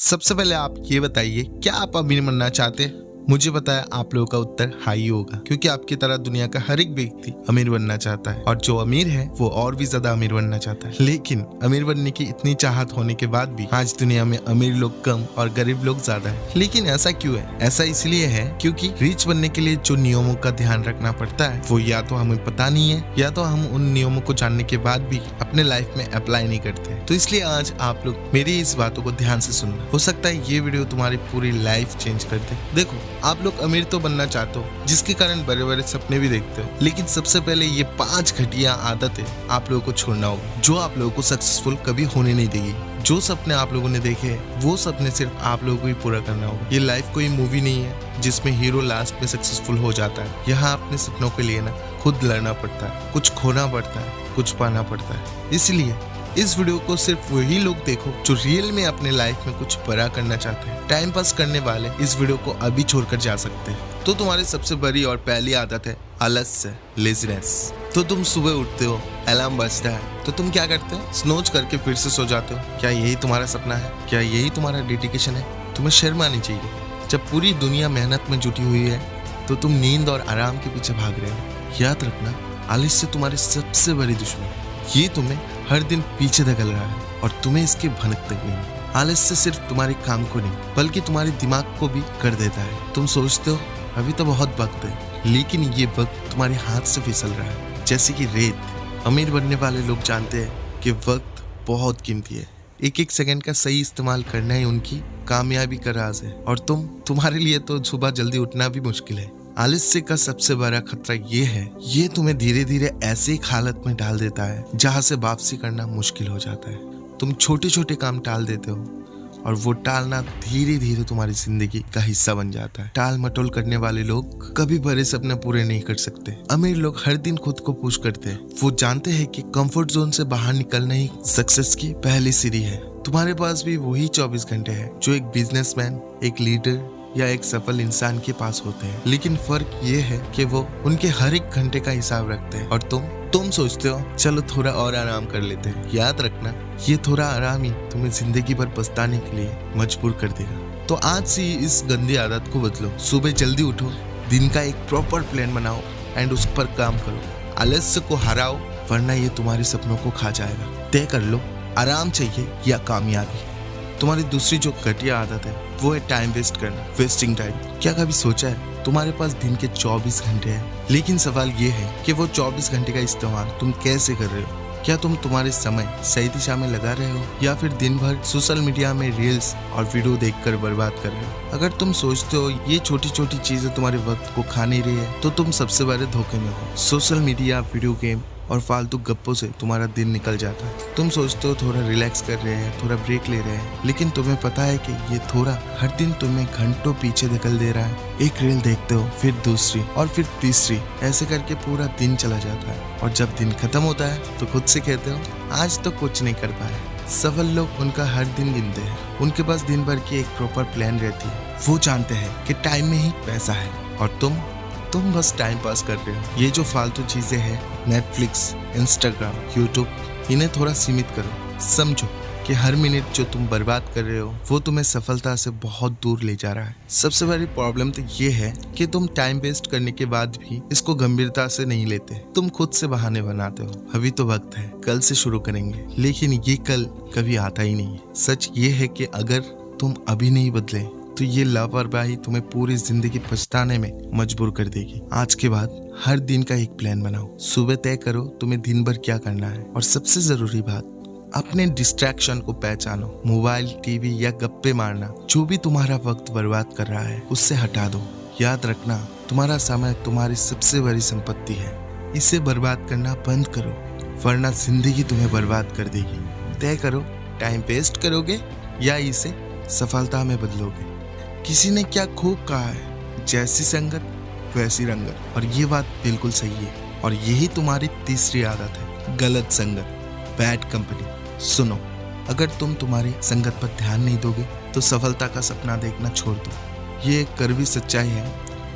सबसे पहले आप ये बताइए, क्या आप अमीर बनना चाहते हैं? मुझे पता है आप लोगों का उत्तर हाई होगा, क्योंकि आपकी तरह दुनिया का हर एक व्यक्ति अमीर बनना चाहता है और जो अमीर है वो और भी ज्यादा अमीर बनना चाहता है। लेकिन अमीर बनने की इतनी चाहत होने के बाद भी आज दुनिया में अमीर लोग कम और गरीब लोग ज्यादा है। लेकिन ऐसा क्यों है? ऐसा इसलिए है क्योंकि रिच बनने के लिए जो नियमों का ध्यान रखना पड़ता है वो या तो हमें पता नहीं है या तो हम उन नियमों को जानने के बाद भी अपने लाइफ में अप्लाई नहीं करते। तो इसलिए आज आप लोग मेरी इस बातों को ध्यान से सुनना। हो सकता है ये वीडियो तुम्हारी पूरी लाइफ चेंज कर दे। देखो, आप लोग अमीर तो बनना चाहते हो, जिसके कारण बड़े बड़े सपने भी देखते हो, लेकिन सबसे पहले ये 5 घटिया आदतें आप लोगों को छोड़ना होगा जो आप लोगों को सक्सेसफुल कभी होने नहीं देगी। जो सपने आप लोगों ने देखे हैं वो सपने सिर्फ आप लोगों को ही पूरा करना होगा। ये लाइफ कोई मूवी नहीं है जिसमें हीरो लास्ट में सक्सेसफुल हो जाता है। यहाँ अपने सपनों के लिए ना खुद लड़ना पड़ता है, कुछ खोना पड़ता है, कुछ पाना पड़ता है। इसलिए इस वीडियो को सिर्फ वही लोग देखो जो रियल में अपने लाइफ में कुछ बड़ा करना चाहते हैं। टाइम पास करने वाले इस वीडियो को अभी छोड़कर जा सकते हैं। तो तुम्हारी सबसे बड़ी और पहली आदत है आलस्य, लेजीनेस। तो तुम सुबह उठते हो, अलार्म बजता है तो तुम क्या करते हो? स्नोज करके फिर से सो जाते हो। क्या यही तुम्हारा सपना है? क्या यही तुम्हारा डेडिकेशन है? तुम्हें शर्म आनी चाहिए। जब पूरी दुनिया मेहनत में जुटी हुई है तो तुम नींद और आराम के पीछे भाग रहे हो। याद रखना, आलस्य तुम्हारी सबसे बड़ी दुश्मन है। ये तुम्हें हर दिन पीछे धकेल रहा है और तुम्हें इसकी भनक तक नहीं है। आलस्य सिर्फ तुम्हारे काम को नहीं बल्कि तुम्हारे दिमाग को भी कर देता है। तुम सोचते हो अभी तो बहुत वक्त है, लेकिन ये वक्त तुम्हारे हाथ से फिसल रहा है जैसे कि रेत। अमीर बनने वाले लोग जानते हैं कि वक्त बहुत कीमती है। एक एक सेकंड का सही इस्तेमाल करना ही उनकी कामयाबी का राज है। और तुम्हारे लिए तो सुबह जल्दी उठना भी मुश्किल है। आलस्य का सबसे बड़ा खतरा ये है, ये तुम्हें धीरे धीरे ऐसे एक हालत में डाल देता है जहां से वापसी करना मुश्किल हो जाता है। तुम छोटे छोटे काम टाल देते हो और वो टालना धीरे धीरे तुम्हारी जिंदगी का हिस्सा बन जाता है। टाल मटोल करने वाले लोग कभी बड़े सपने पूरे नहीं कर सकते। अमीर लोग हर दिन खुद को पुश करते हैं। वो जानते हैं कि कंफर्ट जोन से बाहर निकलना ही सक्सेस की पहली सीढ़ी है। तुम्हारे पास भी वही 24 घंटे हैं जो एक बिजनेसमैन, एक लीडर या एक सफल इंसान के पास होते हैं। लेकिन फर्क ये है कि वो उनके हर एक घंटे का हिसाब रखते हैं और तुम सोचते हो चलो थोड़ा और आराम कर लेते हैं। याद रखना, ये थोड़ा आराम ही तुम्हें जिंदगी भर पछताने के लिए मजबूर कर देगा। तो आज से इस गंदी आदत को बदलो। सुबह जल्दी उठो, दिन का एक प्रॉपर प्लान बनाओ एंड उस पर काम करो। आलस्य को हराओ, वरना ये तुम्हारे सपनों को खा जाएगा। तय कर लो, आराम चाहिए या कामयाबी। तुम्हारी दूसरी जो घटिया आदत है वो है टाइम वेस्ट करना, वेस्टिंग टाइम। क्या कभी सोचा है तुम्हारे पास दिन के 24 घंटे हैं, लेकिन सवाल ये है कि वो 24 घंटे का इस्तेमाल तुम कैसे कर रहे हो? क्या तुम तुम्हारे समय सही दिशा में लगा रहे हो या फिर दिन भर सोशल मीडिया में रील्स और वीडियो देखकर बर्बाद कर रहे हो? अगर तुम सोचते हो ये छोटी छोटी चीजें तुम्हारे वक्त को खा नहीं रही है तो तुम सबसे बड़े धोखे में हो। सोशल मीडिया, वीडियो गेम और फालतू गप्पों से तुम्हारा दिन निकल जाता है। तुम सोचते हो थोड़ा रिलैक्स कर रहे हैं, थोड़ा ब्रेक ले रहे हैं, लेकिन तुम्हें पता है कि ये थोड़ा हर दिन तुम्हें घंटों पीछे धकेल दे रहा है। एक रील देखते हो, फिर दूसरी और फिर तीसरी, ऐसे करके पूरा दिन चला जाता है। और जब दिन खत्म होता है तो खुद से कहते हो आज तो कुछ नहीं कर पाए। सफल लोग उनका हर दिन गिनते हैं। उनके पास दिन भर की एक प्रॉपर प्लान रहती है। वो जानते हैं कि टाइम में ही पैसा है और तुम बस टाइम पास कर रहे हो। ये जो फालतू चीजें हैं, नेटफ्लिक्स, इंस्टाग्राम, यूट्यूब, इन्हें थोड़ा सीमित करो। समझो कि हर मिनट जो तुम बर्बाद कर रहे हो वो तुम्हें सफलता से बहुत दूर ले जा रहा है। सबसे बड़ी प्रॉब्लम तो ये है कि तुम टाइम वेस्ट करने के बाद भी इसको गंभीरता से नहीं लेते। तुम खुद से बहाने बनाते हो। अभी तो वक्त है, कल से शुरू करेंगे, लेकिन ये कल कभी आता ही नहीं है। सच ये है कि अगर तुम अभी नहीं बदले तो ये लापरवाही तुम्हें पूरी जिंदगी पछताने में मजबूर कर देगी। आज के बाद हर दिन का एक प्लान बनाओ। सुबह तय करो तुम्हें दिन भर क्या करना है और सबसे जरूरी बात, अपने डिस्ट्रैक्शन को पहचानो। मोबाइल, टीवी या गप्पे मारना जो भी तुम्हारा वक्त बर्बाद कर रहा है उससे हटा दो। याद रखना, तुम्हारा समय तुम्हारी सबसे बड़ी संपत्ति है। इसे बर्बाद करना बंद करो, वरना जिंदगी तुम्हें बर्बाद कर देगी। तय करो, टाइम वेस्ट करोगे या इसे सफलता में बदलोगे। किसी ने क्या खूब कहा है, जैसी संगत वैसी रंगत। और ये बात बिल्कुल सही है। और यही तुम्हारी तीसरी आदत है, गलत संगत, बैड कंपनी। सुनो, अगर तुम तुम्हारी संगत पर ध्यान नहीं दोगे तो सफलता का सपना देखना छोड़ दो। ये एक कड़वी सच्चाई है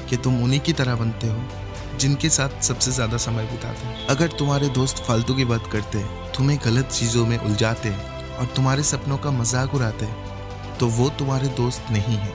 कि तुम उन्हीं की तरह बनते हो जिनके साथ सबसे ज्यादा समय बिताते हैं। अगर तुम्हारे दोस्त फालतू की बात करते हैं, तुम्हें गलत चीजों में उलझाते हैं और तुम्हारे सपनों का मजाक उड़ाते हैं, तो वो तुम्हारे दोस्त नहीं है,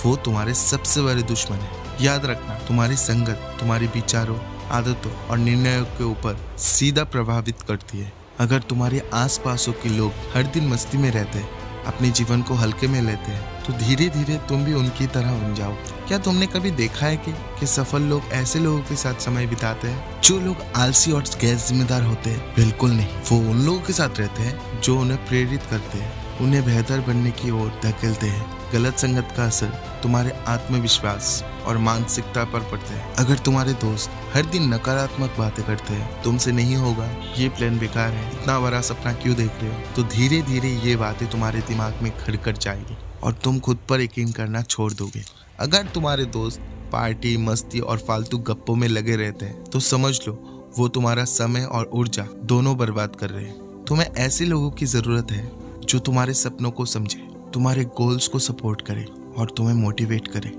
वो तुम्हारे सबसे बड़े दुश्मन है। याद रखना, तुम्हारी संगत तुम्हारे विचारों, आदतों और निर्णयों के ऊपर सीधा प्रभावित करती है। अगर तुम्हारे आसपासों के लोग हर दिन मस्ती में रहते हैं, अपने जीवन को हल्के में लेते हैं, तो धीरे धीरे तुम भी उनकी तरह बन जाओ। क्या तुमने कभी देखा है कि सफल लोग ऐसे लोगों के साथ समय बिताते हैं जो लोग आलसी और गैर जिम्मेदार होते हैं? बिल्कुल नहीं, वो उन लोगों के साथ रहते हैं जो उन्हें प्रेरित करते हैं, उन्हें बेहतर बनने की ओर धकेलते हैं। गलत संगत का असर तुम्हारे आत्मविश्वास और मानसिकता पर पड़ता है। अगर तुम्हारे दोस्त हर दिन नकारात्मक बातें करते हैं, तुमसे नहीं होगा, ये प्लान बेकार है, इतना बड़ा सपना क्यों देख रहे हो, तो धीरे धीरे ये बातें तुम्हारे दिमाग में घर कर जाएगी और तुम खुद पर यकीन करना छोड़ दोगे। अगर तुम्हारे दोस्त पार्टी, मस्ती और फालतू गप्पों में लगे रहते हैं, तो समझ लो वो तुम्हारा समय और ऊर्जा दोनों बर्बाद कर रहे हैं। तुम्हें ऐसे लोगों की जरूरत है जो तुम्हारे सपनों को समझे, तुम्हारे गोल्स को सपोर्ट करे और तुम्हें मोटिवेट करे।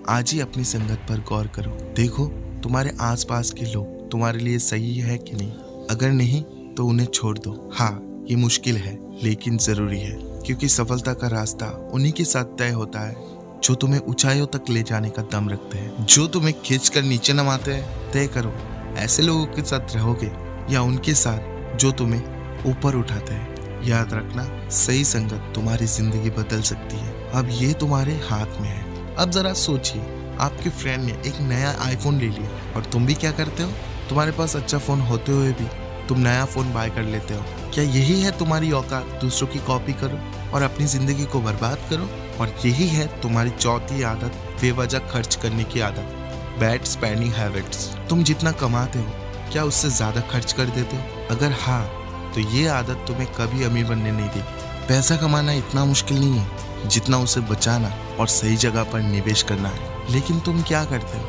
आज ही अपनी संगत पर गौर करो, देखो तुम्हारे आसपास के लोग तुम्हारे लिए सही है कि नहीं। अगर नहीं तो उन्हें छोड़ दो। हाँ, ये मुश्किल है लेकिन जरूरी है, क्योंकि सफलता का रास्ता उन्हीं के साथ तय होता है जो तुम्हें ऊंचाइयों तक ले जाने का दम रखते हैं, जो तुम्हें खींचकर नीचे नमाते हैं। तय करो, ऐसे लोगों के साथ रहोगे या उनके साथ जो तुम्हें ऊपर उठाते हैं। याद रखना, सही संगत तुम्हारी जिंदगी बदल सकती है। अब ये तुम्हारे हाथ में है। अब जरा सोचिए, आपके फ्रेंड ने एक नया आईफोन ले लिया और तुम भी क्या करते हो? तुम्हारे पास अच्छा फोन होते हुए भी तुम नया फोन बाय कर लेते हो। क्या यही है तुम्हारी औकात? दूसरों की कॉपी करो और अपनी जिंदगी को बर्बाद करो। और यही है तुम्हारी चौथी आदत, बेवजह खर्च करने की आदत, बैड स्पेंडिंग हैबिट्स। तुम जितना कमाते हो, क्या उससे ज्यादा खर्च कर देते हो? अगर हाँ, तो ये आदत तुम्हें कभी अमीर बनने नहीं देगी। पैसा कमाना इतना मुश्किल नहीं है जितना उसे बचाना और सही जगह पर निवेश करना है। लेकिन तुम क्या करते हो?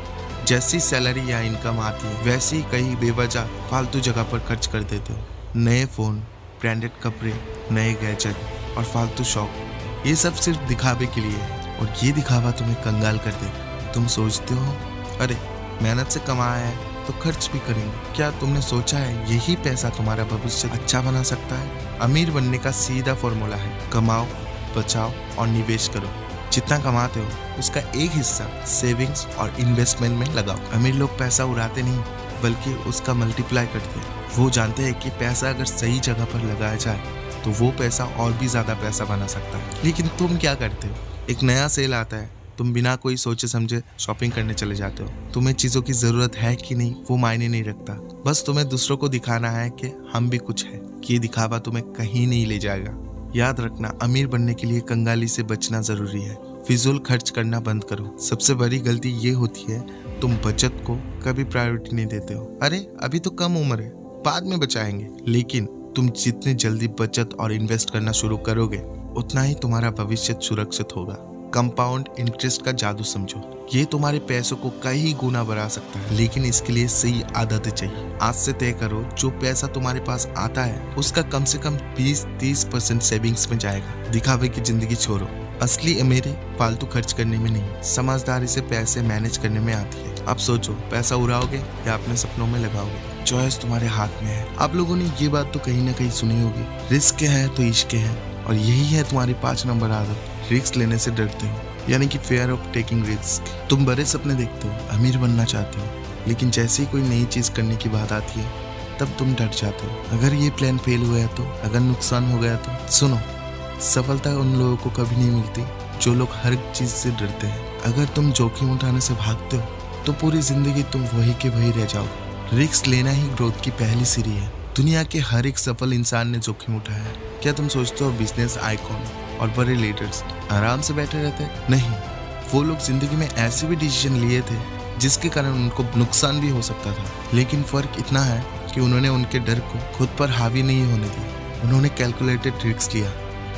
जैसी सैलरी या इनकम आती है वैसे ही कहीं बेवजह फालतू जगह पर खर्च कर देते हो। नए फोन, ब्रांडेड कपड़े, नए गैजेट और फालतू शौक, ये सब सिर्फ दिखावे के लिए है और ये दिखावा तुम्हें कंगाल कर देगा। तुम सोचते हो अरे मेहनत से कमाया है तो खर्च भी करेंगे। क्या तुमने सोचा है यही पैसा तुम्हारा भविष्य अच्छा बना सकता है? अमीर बनने का सीधा फॉर्मूला है, कमाओ, बचाओ और निवेश करो। जितना कमाते हो उसका एक हिस्सा सेविंग्स और इन्वेस्टमेंट में लगाओ। अमीर लोग पैसा उड़ाते नहीं बल्कि उसका मल्टीप्लाई करते हैं। वो जानते हैं कि पैसा अगर सही जगह पर लगाया जाए तो वो पैसा और भी ज्यादा पैसा बना सकता है। लेकिन तुम क्या करते हो? एक नया सेल आता है, तुम बिना कोई सोचे समझे शॉपिंग करने चले जाते हो। तुम्हें चीजों की जरूरत है कि नहीं वो मायने नहीं रखता, बस तुम्हें दूसरों को दिखाना है कि हम भी कुछ है। ये दिखावा तुम्हें कहीं नहीं ले जाएगा। याद रखना, अमीर बनने के लिए कंगाली से बचना जरूरी है। फिजूल खर्च करना बंद करो। सबसे बड़ी गलती ये होती है, तुम बचत को कभी प्रायोरिटी नहीं देते हो। अरे अभी तो कम उम्र है, बाद में बचाएंगे। लेकिन तुम जितने जल्दी बचत और इन्वेस्ट करना शुरू करोगे उतना ही तुम्हारा भविष्य सुरक्षित होगा। कंपाउंड इंटरेस्ट का जादू समझो, ये तुम्हारे पैसों को कई गुना बढ़ा सकता है, लेकिन इसके लिए सही आदतें चाहिए। आज से तय करो, जो पैसा तुम्हारे पास आता है उसका कम से कम 20-30% सेविंग्स में जाएगा। दिखावे की जिंदगी छोड़ो। असली अमीरी फालतू खर्च करने में नहीं, समझदारी से पैसे मैनेज करने में आती है। अब सोचो, पैसा उड़ाओगे या अपने सपनों में लगाओगे? चॉइस तुम्हारे हाथ में है। आप लोगों ने ये बात तो कहीं ना कहीं सुनी होगी, रिस्क है तो इश्क है, और यही है तुम्हारी 5 नंबर आदत, रिस्क लेने से डरते हो, यानी कि फेयर ऑफ टेकिंग रिस्क। तुम बड़े सपने देखते हो, अमीर बनना चाहते हो, लेकिन जैसे ही कोई नई चीज करने की बात आती है तब तुम डर जाते हो। अगर ये प्लान फेल हुआ तो, अगर नुकसान हो गया तो? सुनो, सफलता उन लोगों को कभी नहीं मिलती जो लोग हर चीज से डरते हैं। अगर तुम जोखिम उठाने से भागते हो तो पूरी जिंदगी तुम वही के वही रह जाओगे। रिस्क लेना ही ग्रोथ की पहली सीढ़ी है। दुनिया के हर एक सफल इंसान ने जोखिम उठाया है। क्या तुम सोचते हो बिजनेस आइकॉन और बड़े लीडर्स आराम से बैठे रहते? नहीं, वो लोग जिंदगी में ऐसे भी डिसीजन लिए थे जिसके कारण उनको नुकसान भी हो सकता था, लेकिन फर्क इतना है कि उन्होंने उनके डर को खुद पर हावी नहीं होने दिया। उन्होंने कैलकुलेटेड रिस्क लिया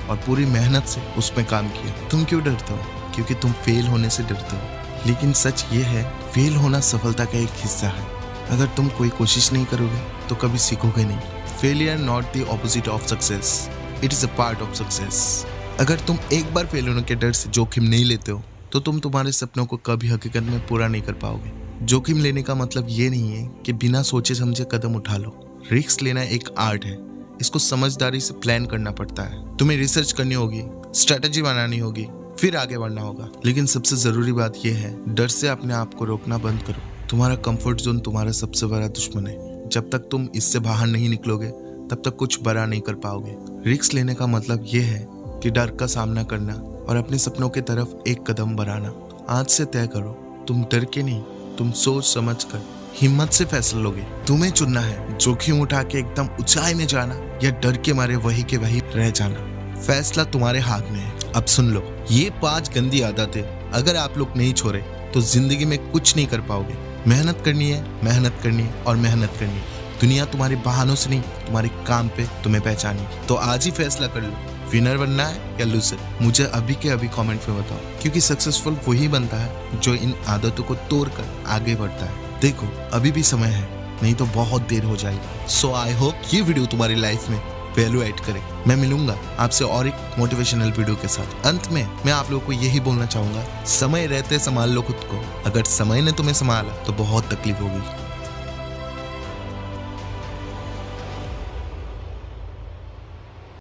और पूरी मेहनत से उसमें काम किया। तुम क्यों डरते हो? क्योंकि तुम फेल होने से डरते हो। लेकिन सच ये है, फेल होना सफलता का एक हिस्सा है। अगर तुम कोई कोशिश नहीं करोगे तो कभी सीखोगे नहीं। Failure not the opposite of success, it is a part of success. अगर तुम एक बार फेल होने के डर से जोखिम नहीं लेते हो तो तुम तुम्हारे सपनों को कभी हकीकत में पूरा नहीं कर पाओगे। जोखिम लेने का मतलब ये नहीं है कि बिना सोचे समझे कदम उठा लो। रिस्क लेना एक आर्ट है, इसको समझदारी से प्लान करना पड़ता है। तुम्हें रिसर्च करनी होगी, स्ट्रेटेजी बनानी होगी, फिर आगे बढ़ना होगा। लेकिन सबसे जरूरी बात यह है, डर से अपने आप को रोकना बंद करो। तुम्हारा कंफर्ट जोन तुम्हारा सबसे बड़ा दुश्मन है। जब तक तुम इससे बाहर नहीं निकलोगे तब तक कुछ बड़ा नहीं कर पाओगे। रिस्क लेने का मतलब यह है कि डर का सामना करना और अपने सपनों की तरफ एक कदम बढ़ाना। आज से तय करो, तुम डर के नहीं, तुम सोच समझ कर हिम्मत से फैसला लोगे। तुम्हें चुनना है जोखिम उठा के एकदम ऊंचाई में जाना या डर के मारे वही के वही रह जाना। फैसला तुम्हारे हाथ में है। अब सुन लो, ये 5 गंदी आदतें अगर आप लोग नहीं छोड़े तो जिंदगी में कुछ नहीं कर पाओगे। मेहनत करनी है, मेहनत करनी है और मेहनत करनी है। दुनिया तुम्हारे बहानों से नहीं, तुम्हारे काम पे तुम्हें पहचानेगी। तो आज ही फैसला कर लो, विनर बनना है या लूजर। मुझे अभी के अभी कमेंट में बताओ, क्योंकि सक्सेसफुल वही बनता है जो इन आदतों को तोड़कर आगे बढ़ता है। देखो, अभी भी समय है, नहीं तो बहुत देर हो जाएगी। सो आई होप ये वीडियो तुम्हारी लाइफ में वैल्यू ऐड करे। मैं मिलूंगा आपसे और एक मोटिवेशनल वीडियो के साथ। अंत में मैं आप लोगों को यही बोलना चाहूंगा, समय रहते संभाल लो खुद को। अगर समय ने तुम्हें संभाला तो बहुत तकलीफ होगी।